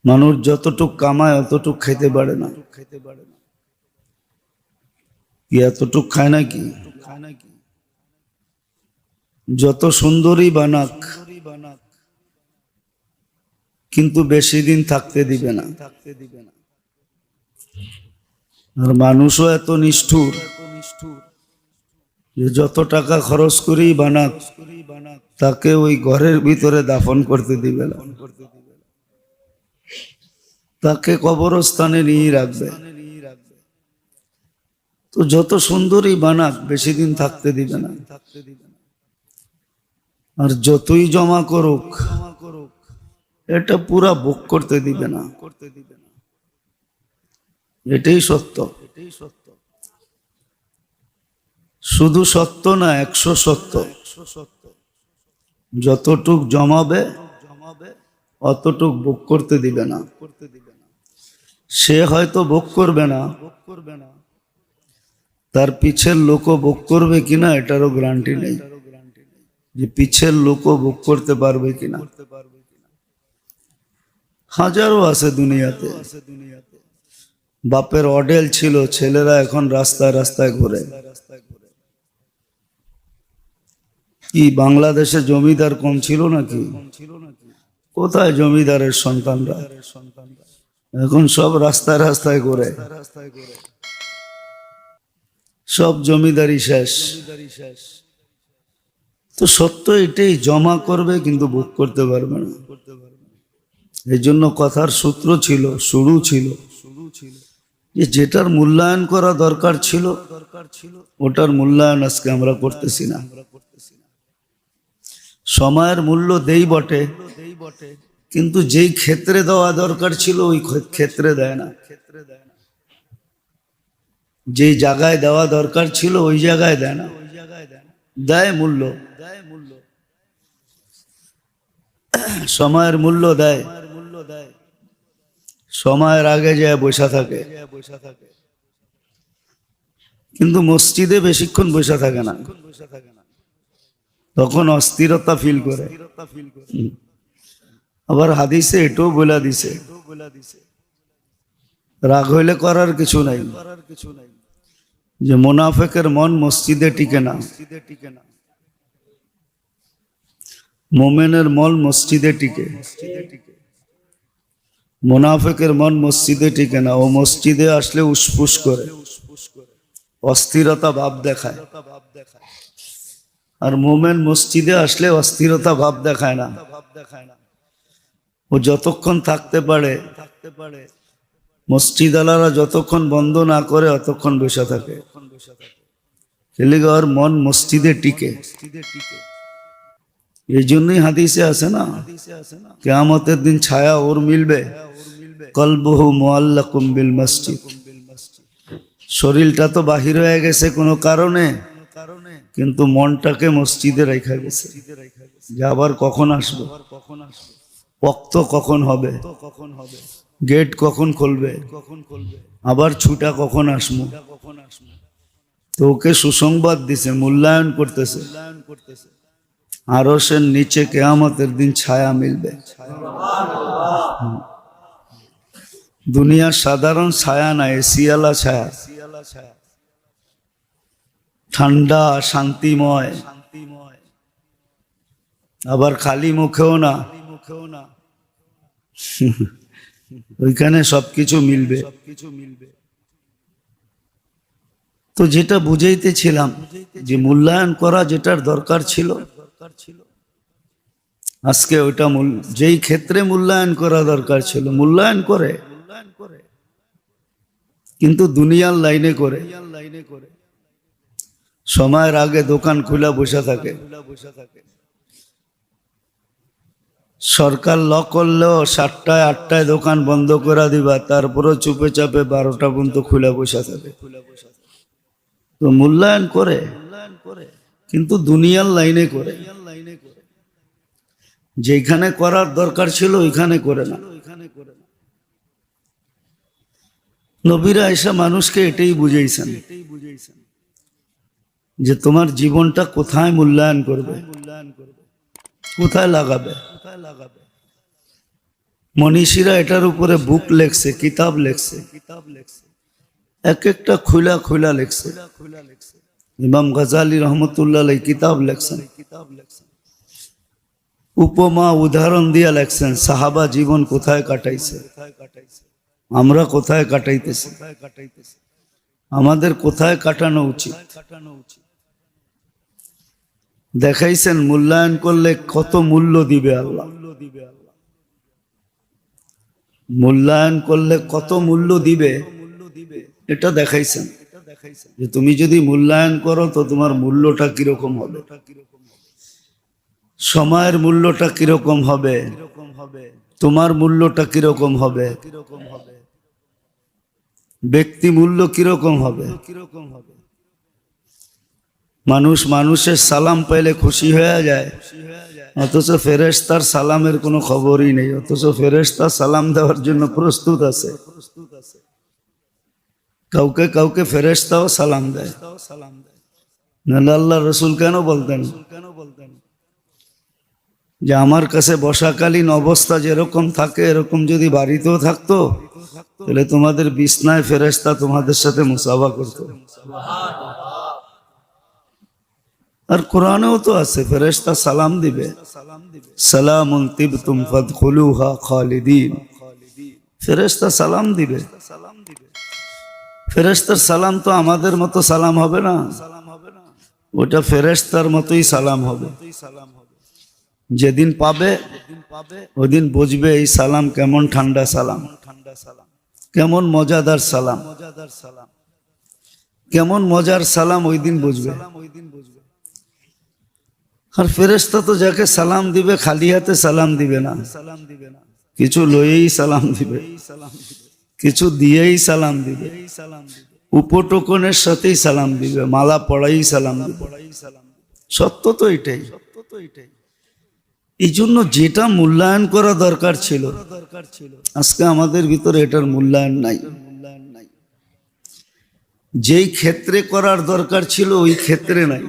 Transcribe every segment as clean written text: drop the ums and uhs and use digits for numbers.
মানুষ যতটুক কামায় অতটুক খাইতে পারে না, কি এতটুক খায় নাকি? যত সুন্দরী বানাক কিন্তু বেশি দিন থাকতে দিবে না। আর মানুষও এত নিষ্ঠুর যে যত টাকা খরচ করেই বানাক তাকে ওই ঘরের ভিতরে দাফন করতে দিবে না, তাকে কবরস্থানে নিয়ে রাখবে। তো যত সুন্দরই বানাক বেশি দিন থাকতে দিবে না। আর যতই জমা করুক এটা পুরা ভোগ করতে দিবে না। এটাই সত্য। শুধু সত্য না, 100 সত্য। যতটুক জমাবে অতটুক ভোগ করতে দিবে না। সে হয়তো ভোগ করবে না, তার পিছের লোকও ভোগ করবে কিনা এটারও গ্যারান্টি নেই, যে পিছের লোকও ভোগ করতে পারবে কিনা। হাজারো আছে দুনিয়াতে, বাপের অডেল ছিল, ছেলেরা এখন রাস্তায় রাস্তায় ঘুরে। কি বাংলাদেশে জমিদার কম ছিল নাকি? কোথায় জমিদারের সন্তানরা? এখন সব রাস্তায় রাস্তায় ঘুরে, সব জমিদারি শেষ। তো সত্য এটাই, জমা করবে কিন্তু ভোগ করতে পারবে না। এই জন্য কথার সূত্র ছিল, শুরু ছিল যে যেটার মূল্যায়ন করা দরকার ছিল ওটার মূল্যায়ন আজকে আমরা করতেছি না। সময়ের মূল্য দেই বটে, কিন্তু যেই ক্ষেত্রে দেওয়া দরকার ছিল ওই ক্ষেত্রে দেয় না। যেই জায়গায় দেওয়া দরকার ছিল ওই জায়গায় দেয় না, দেয় মূল্য, সময়ের মূল্য দেয়, সময়ের আগে যায় বসে থাকে। কিন্তু মসজিদে বেশিক্ষণ বসে থাকে না, তখন অস্থিরতা ফিল করে। আবার হাদিসে এটাও বলে দিছে, রাগ হইলে করার কিছু নাই, যে মুনাফিকের মন মসজিদে টিকে না, মুমিনের মন মসজিদে টিকে। মুনাফিকের মন মসজিদে টিকে না, ও মসজিদে আসলে উসফুস করে, অস্থিরতা ভাব দেখায়। আর মুমিন মসজিদে আসলে অস্থিরতা ভাব দেখায় না। ও যতক্ষণ থাকতে পারে, মসজিদ আলারা যতক্ষণ বন্ধ না করে অতক্ষণ বসে থাকে। ওর মন মসজিদে টিকে। এই জন্যই হাদিসে আছে না, কিয়ামতের দিন ছায়া ওর মিলবে, কলবহু মুআল্লাকুম বিল মসজিদ। শরীরটা তো বাহির হয়ে গেছে কোনো কারণে, কিন্তু মনটাকে মসজিদে রেখে গেছে, যে আবার কখন আসবো, ওয়াক্ত কখন হবে, গেট কখন খুলবে, আবার ছুটা কখন আসবো। তো ওকে সুসংবাদ দিছে, মূল্যায়ন করতেছে। আরশের নিচে কিয়ামতের দিন ছায়া মিলবে। দুনিয়ার সাধারণ ছায়া না, এসিয়ালা ছায়া, ঠান্ডা শান্তিময়, আবার খালি মুখেও না, ওইখানে সবকিছু মিলবে। তো যেটা বুঝাইতেছিলাম, যে মূল্যায়ন করা যেটার দরকার ছিল আজকে ওইটা যেই ক্ষেত্রে মূল্যায়ন করা দরকার ছিল মূল্যায়ন করে, কিন্তু দুনিয়ার লাইনে করে। সময়ের আগে দোকান খোলা বসে থাকে, সরকার লক করলেও 7টায় 8টায় দোকান বন্ধ করে দিবা, তারপরও চুপে চাপে 12টা পর্যন্ত খোলা বসে থাকে। তো মূল্যায়ন করে, কিন্তু দুনিয়ার লাইনে করে। যেখানে করার দরকার ছিল ওইখানে করে না। নবীরা এসে মানুষকে এটাই বুঝাইছেন, যে তোমার জীবনটা কোথায় মূল্যায়ন করবে, কোথায় লাগাবে। মনীষীরা এটার উপরে বুক লেখছে, কিতাব লেখছে, এক একটা খুলা খুলা লেখছে। ইমাম গাজালি রহমতুল্লাহ আলাইহি কিতাব লেখছেন, উপমা উদাহরণ দিয়া লেখছেন সাহাবা জীবন কোথায় কাটাইছে, আমরা কোথায় কাটাইতেছি, আমাদের কোথায় কাটানো উচিত দেখাইছেন। মূল্যায়ন করলে কত মূল্য দিবে আল্লাহ, মূল্যায়ন করলে কত মূল্য দিবে এটা দেখাইছেন। যে তুমি যদি মূল্যায়ন করো তো তোমার মূল্যটা কিরকম হবে, সময়ের মূল্যটা কিরকম হবে, তোমার মূল্যটা কিরকম হবে, ব্যক্তি মূল্য কিরকম হবে। মানুষ মানুষের সালাম পাইলে খুশি হয়ে যায়, অথচ ফেরেশতার সালামের কোনো খবরই নেই, অথচ ফেরেশতা সালাম দেওয়ার জন্য প্রস্তুত আছে। কাউকে কাউকে ফেরেশতাও সালাম দেয়। নাহলে আল্লাহ রসুল কেন বলতেন যে আমার কাছে বসাকালীন অবস্থা যেরকম থাকে এরকম যদি বাড়িতেও থাকতো তাহলে তোমাদের বিছনায় ফেরেশতা তোমাদের সাথে মুসাফা করতো। আর কোরআনেও তো আছে ফেরেশতা সালাম দিবে, সালামুন তিবতুম ফাদখুলুহা খালিদিন। ফেরেশতা সালাম দিবে। ফেরেশতার সালাম তো আমাদের মতো সালাম হবে না, ওটা ফেরেশতার মতোই সালাম হবে। যেদিন পাবে ওদিন বুঝবে এই সালাম কেমন ঠান্ডা সালাম, কেমন মজাদার সালাম, কেমন মজার সালাম, ওই দিন বুঝবে। আর ফেরেশতা তো যাকে সালাম দিবে খালি হাতে সালাম দিবে না, কিছু লয়েই সালাম দিবে, কিছু দিয়েই সালাম দিবে, উপটোকনের সাথেই সালাম দিবে, মালা পড়াই সালাম দিবে। সত্য তো এটাই। এই জন্য যেটা মূল্যায়ন করা দরকার ছিল আজকে আমাদের ভিতরে এটার মূল্যায়ন নাই। যেই ক্ষেত্রে করার দরকার ছিল ওই ক্ষেত্রে নাই,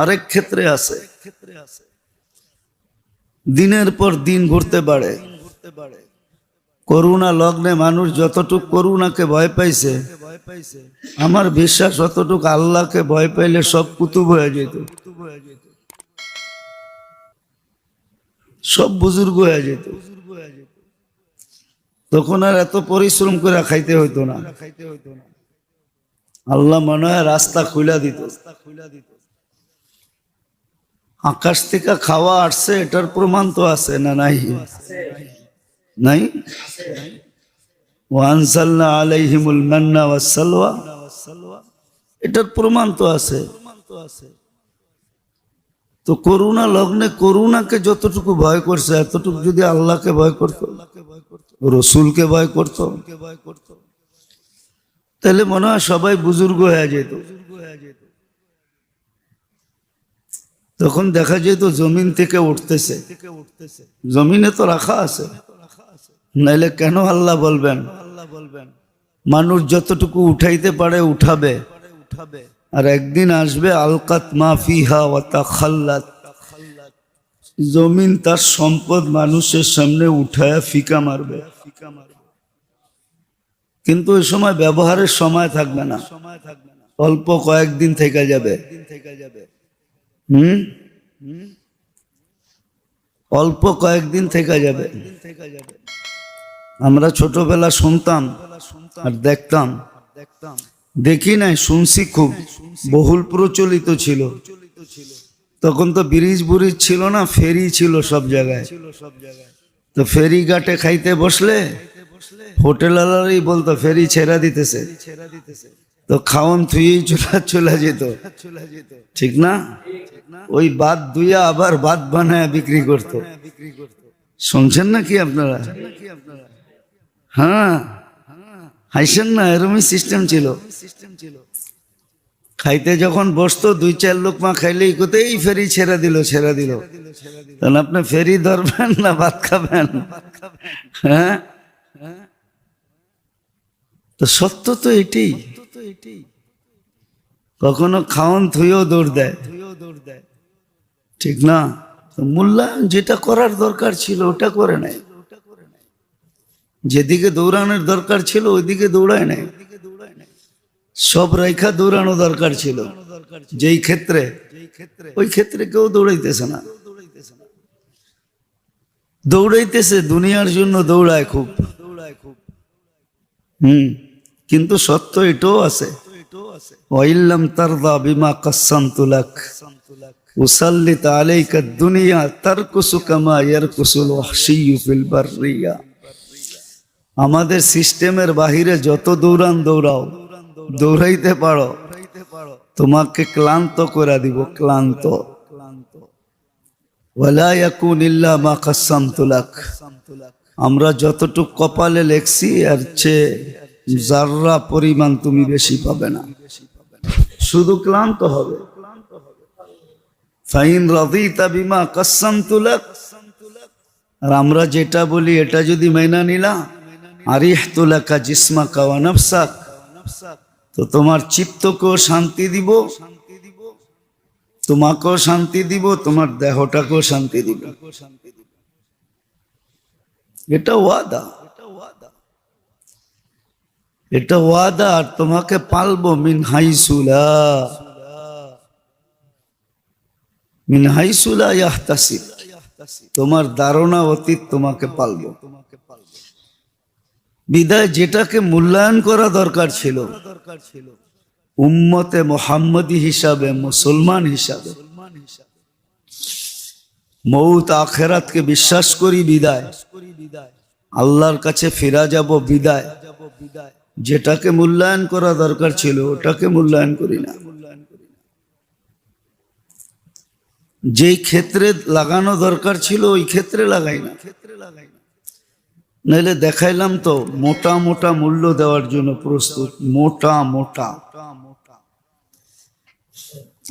আরেক ক্ষেত্রে আছে। দিনের পর দিন ঘুরতে পারে। করোনা লগ্নে মানুষ যতটুক করোনাকে ভয় পাইছে, আমার বিশ্বাস অতটুক আল্লাহকে ভয় পাইলে সব কুতুব হয়ে যেত, সব বুজুর্গ হয়ে যেত। তখন আর এত পরিশ্রম করে খাইতে হইতো না। আল্লাহ মনে হয় রাস্তা খুলে দিত। আকাশ থেকে খাওয়া আসছে এটার প্রমাণ তো আছে না নাই? নাই? ওয়ানসালনা আলাইহিমুল মান্না ওয়াসসালওয়া, এটার প্রমাণ তো আছে। তো করোনা লগ্নে করোনাকে যতটুকু ভয় করছে এতটুকু যদি আল্লাহকে ভয় করতো, রসুলকে ভয় করতো, তাহলে মনে হয় সবাই বুজুর্গ হয়ে যেত। তখন দেখা যেত জমিন থেকে উঠতেছে, জমিনে তো রাখা আছে, নাইলে কেন আল্লাহ বলবেন মানুষ যতটুকু উঠাইতে পারে উঠাবে, আর একদিন আসবে আলকাত মা ফিহা ওয়া তাখাল্লাত, জমিন তার সম্পদ মানুষের সামনে উঠায়া ফিকা মারবে। কিন্তু ওই সময় ব্যবহারের সময় থাকবে না, অল্প কয়েকদিন থেকে যাবে। অল্প কয়েকদিন থেকে যাবে। আমরা ছোটবেলা শুনতাম আর দেখতাম, দেখি নাই শুনছি, খুব বহুল প্রচলিত ছিল। তখন তো ব্রিজ বুরিজ ছিল না, ফেরি ছিল সব জায়গায়। তো ফেরি ঘাটে খাইতে বসলে হোটেলওয়ালারই বলতো ফেরি ছেড়া দিতেছে, তো খাওন থুয়েই চলে যেত, ঠিক না? ওই বাদ দুইয়া আবার বাদ বানায় বিক্রি করতো। শুনছেন না কি আপনারা? হ্যাঁ, হাইছেন না? এরকমই সিস্টেম ছিল। খাইতে যখন বসতো 2-4 লোকমা খাইলেই কোথায় এই ফেরি ছেড়ে দিল। তাহলে আপনি ফেরি ধরবেন না ভাত খাবেন? হ্যাঁ, তো সত্য তো এটাই। কখনো খাওন থুইও দৌড় দেয়, ঠিক না? মূল্যায়ন যেটা করার দরকার ছিল ওটা করে নাই। যেদিকে দৌড়ানোর দরকার ছিল ওইদিকে দৌড়ায় নাই, সব রেখা দৌড়ানো দরকার ছিল যেই ক্ষেত্রে, ওই ক্ষেত্রে কেউ দৌড়াইতেছে না। দৌড়াইতেছে দুনিয়ার জন্য, দৌড়ায় খুব। কিন্তু সত্য এটাও আছে, ওয়াইল্লাম তারদা বিমা কাসসামতু লাক উসাল্লিত আলাইকা দুনিয়া তারকুসু কামা ইয়ারকুসুল ওয়াহশিয়্যু ফিল বাররিয়া। আমাদের সিস্টেমের বাহিরে যত দৌড়াও, দৌড়াইতে পারো, তোমাকে ক্লান্ত করে দিব, ক্লান্ত। ওয়ালা ইয়াকুন ইল্লা মা কাসসামতু লাক, আমরা যতটুক কপালে লেখছি এর চেয়ে যাররা পরিমাণ তুমি বেশি পাবে না, শুধু ক্লান্ত হবে। ফাইন রাদিতা বিমা কাসসামতু লাক, আর আমরা যেটা বলি এটা যদি মাইনা নিলা, আরিহতু লাকা জিসমাকা ওয়া নাফসাক, তো তোমার চিত্তকেও শান্তি দিব, তোমাকেও শান্তি দিব, তোমার দেহটাকেও শান্তি দিব। এটা ওয়াদা, এটা ওয়াদা। আর তোমাকে পালবো মিন হাইসু লা ইয়াহতাসিব, তোমার ধারণা অতীত তোমাকে পালবো। বিদায় যেটাকে মূল্যায়ন করা দরকার ছিল উম্মতে মুহাম্মদী হিসাবে, মুসলমান হিসাবে, মৌত আখেরাতকে বিশ্বাস করি বিদায়, আল্লাহর কাছে ফিরা যাব বিদায়, যেটাকে মূল্যায়ন করা দরকার ছিল ওটাকে মূল্যায়ন করি না। যেই ক্ষেত্রে লাগানো দরকার ছিল ওই ক্ষেত্রে লাগাই না। নাইলে দেখাইলাম তো মোটা মোটা মূল্য দেওয়ার জন্য প্রস্তুত, মোটা মোটা,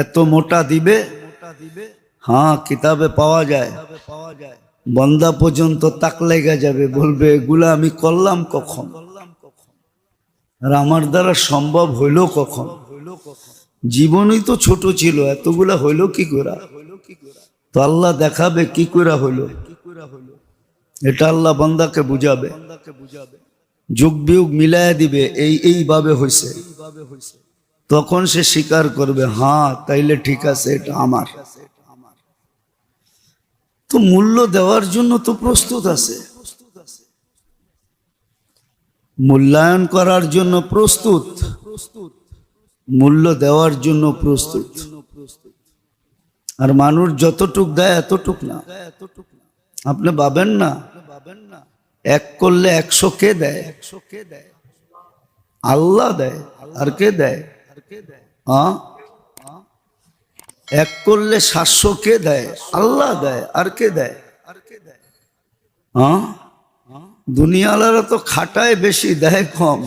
এত মোটা দিবে, হ্যাঁ কিতাবে পাওয়া যায়, বন্দা পর্যন্ত তাক লেগে যাবে, বলবে এগুলা আমি করলাম কখন, আর আমার দ্বারা সম্ভব হইল কখন? জীবনই তো ছোট ছিল, এতগুলা হইল কি করে? তো আল্লাহ দেখাবে কি করে হইল, এটা আল্লাহ বান্দাকে বুঝাবে, যুগ বিয়োগ মিলাইয়া দিবে, এইভাবে হয়েছে। তখন সে স্বীকার করবে, হ্যাঁ তাইলে ঠিক আছে, এটা আমার। তো মূল্য দেওয়ার জন্য তো প্রস্তুত আছে, মূল্যায়ন করার জন্য প্রস্তুত, মূল্য দেওয়ার জন্য প্রস্তুত। আর মানুষ যতটুক দেয় এতটুক না। আপনি ভাবেন না এক করলে 100 কে দেয়? আল্লাহ দেয়। আর কে দেয়? এক করলে 700 কে দেয়? আল্লাহ দেয়। আর কে দেয়? দুনিয়ালারা তো খাটায় বেশি, দেয় কম।